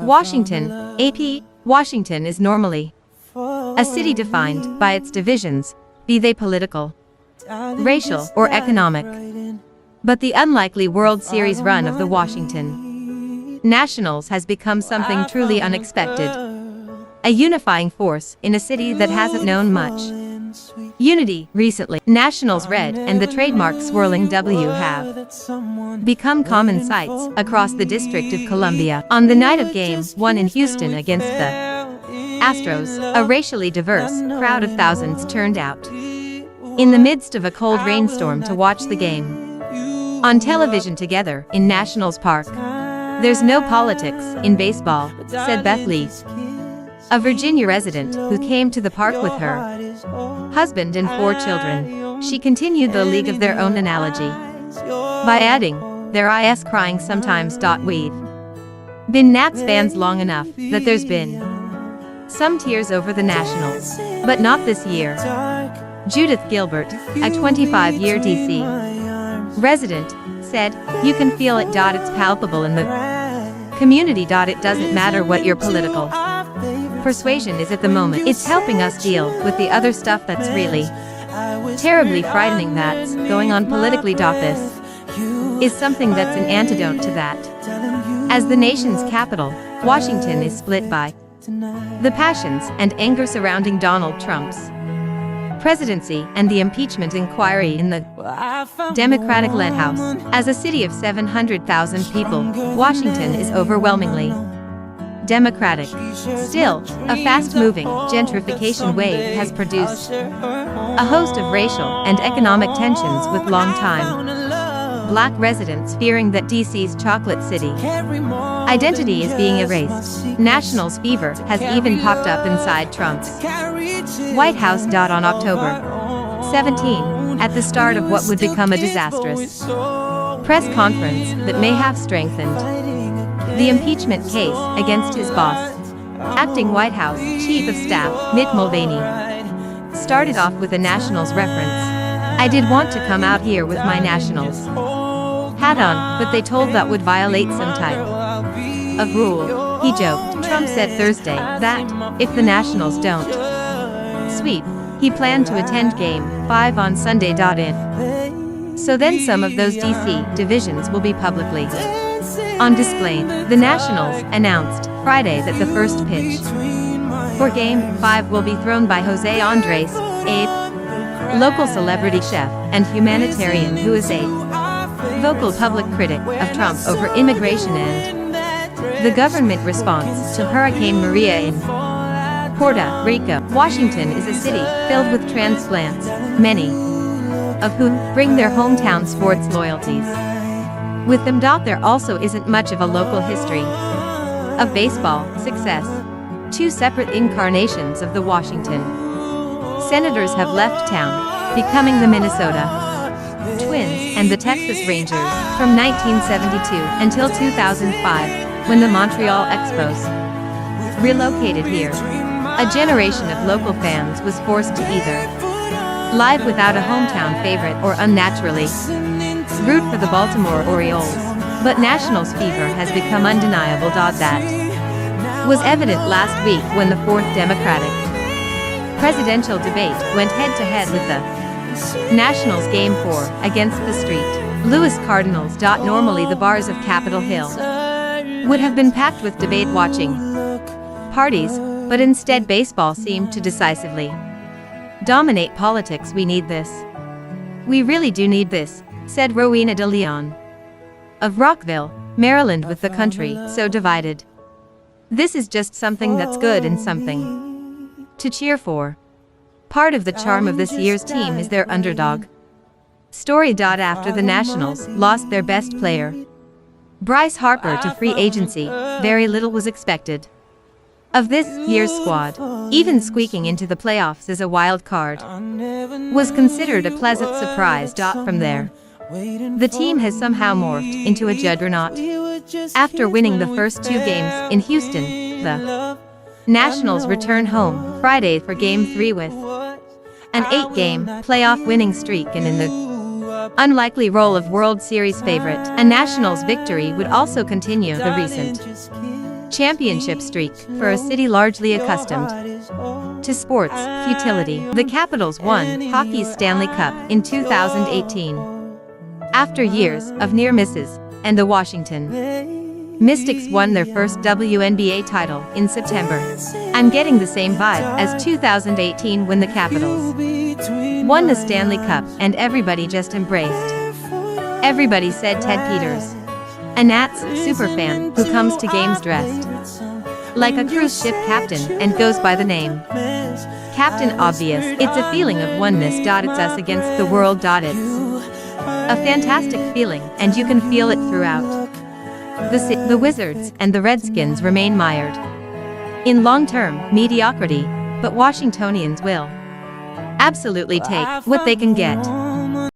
Washington, AP. Washington is normally a city defined by its divisions, be they political, racial, or economic. But the unlikely World Series run of the Washington Nationals has become something truly unexpected. A unifying force in a city that hasn't known much unity recently. Nationals red and the trademark swirling W have become common sights across the District of Columbia. On the night of Game 1 in Houston against the Astros, a racially diverse crowd of thousands turned out in the midst of a cold rainstorm to watch the game on television together in Nationals Park. "There's no politics in baseball," said Beth Lee, a Virginia resident who came to the park with her husband and 4 children. She continued the league of their own analogy by adding, "There is crying sometimes. We've been Nats fans long enough that there's been some tears over the Nationals, but not this year." Judith Gilbert, a 25-year DC resident, said, "You can feel it. It's palpable in the community. It doesn't matter what your political persuasion is at the moment. It's helping us deal with the other stuff that's really terribly frightening that's going on politically. This is something that's an antidote to that." As the nation's capital, Washington is split by the passions and anger surrounding Donald Trump's presidency and the impeachment inquiry in the Democratic-led House. As a city of 700,000 people, Washington is overwhelmingly Democratic. Still, a fast-moving gentrification wave has produced a host of racial and economic tensions, with long-time Black residents fearing that DC's Chocolate City identity is being erased. Nationals fever has even popped up inside Trump's White House. On October 17, at the start of what would become a disastrous press conference that may have strengthened the impeachment case against his boss, acting White House Chief of Staff Mick Mulvaney started off with a Nationals reference. "I did want to come out here with my Nationals hat on, but they told that would violate some type of rule," he joked. Trump said Thursday that, if the Nationals don't sweep, he planned to attend Game 5 on Sunday. So then some of those DC divisions will be publicly on display. The Nationals announced Friday that the first pitch for Game 5 will be thrown by Jose Andres, a local celebrity chef and humanitarian who is a vocal public critic of Trump over immigration and the government response to Hurricane Maria in Puerto Rico. Washington is a city filled with transplants, many of whom bring their hometown sports loyalties with them. There also isn't much of a local history of baseball success. 2 separate incarnations of the Washington Senators have left town, becoming the Minnesota Twins and the Texas Rangers from 1972 until 2005, when the Montreal Expos relocated here. A generation of local fans was forced to either live without a hometown favorite or unnaturally root for the Baltimore Orioles. But Nationals fever has become undeniable. That was evident last week when the 4th Democratic presidential debate went head-to-head with the Nationals Game 4 against the St. Louis Cardinals. Normally the bars of Capitol Hill would have been packed with debate-watching parties, but instead baseball seemed to decisively dominate politics. "We need this. We really do need this," said Rowena de Leon of Rockville, Maryland. "With the country so divided, this is just something that's good and something to cheer for. Part of the charm of this year's team is their underdog story." After the Nationals lost their best player, Bryce Harper, to free agency, very little was expected of this year's squad. Even squeaking into the playoffs as a wild card was considered a pleasant surprise. From there, the team has somehow morphed into a juggernaut. After winning the first 2 games in Houston, the Nationals return home Friday for Game 3 with an 8-game playoff winning streak and in the unlikely role of World Series favorite. A Nationals victory would also continue the recent championship streak for a city largely accustomed to sports futility. The Capitals won hockey's Stanley Cup in 2018. After years of near misses, and the Washington Mystics won their first WNBA title in September. I'm getting the same vibe as 2018 when the Capitals won the Stanley Cup and everybody just embraced. Everybody said Ted Peters, a Nats superfan who comes to games dressed like a cruise ship captain and goes by the name Captain Obvious. It's a feeling of oneness. It's us against the world. It's a fantastic feeling, and you can feel it throughout. The Wizards and the Redskins remain mired in long-term mediocrity, but Washingtonians will absolutely take what they can get.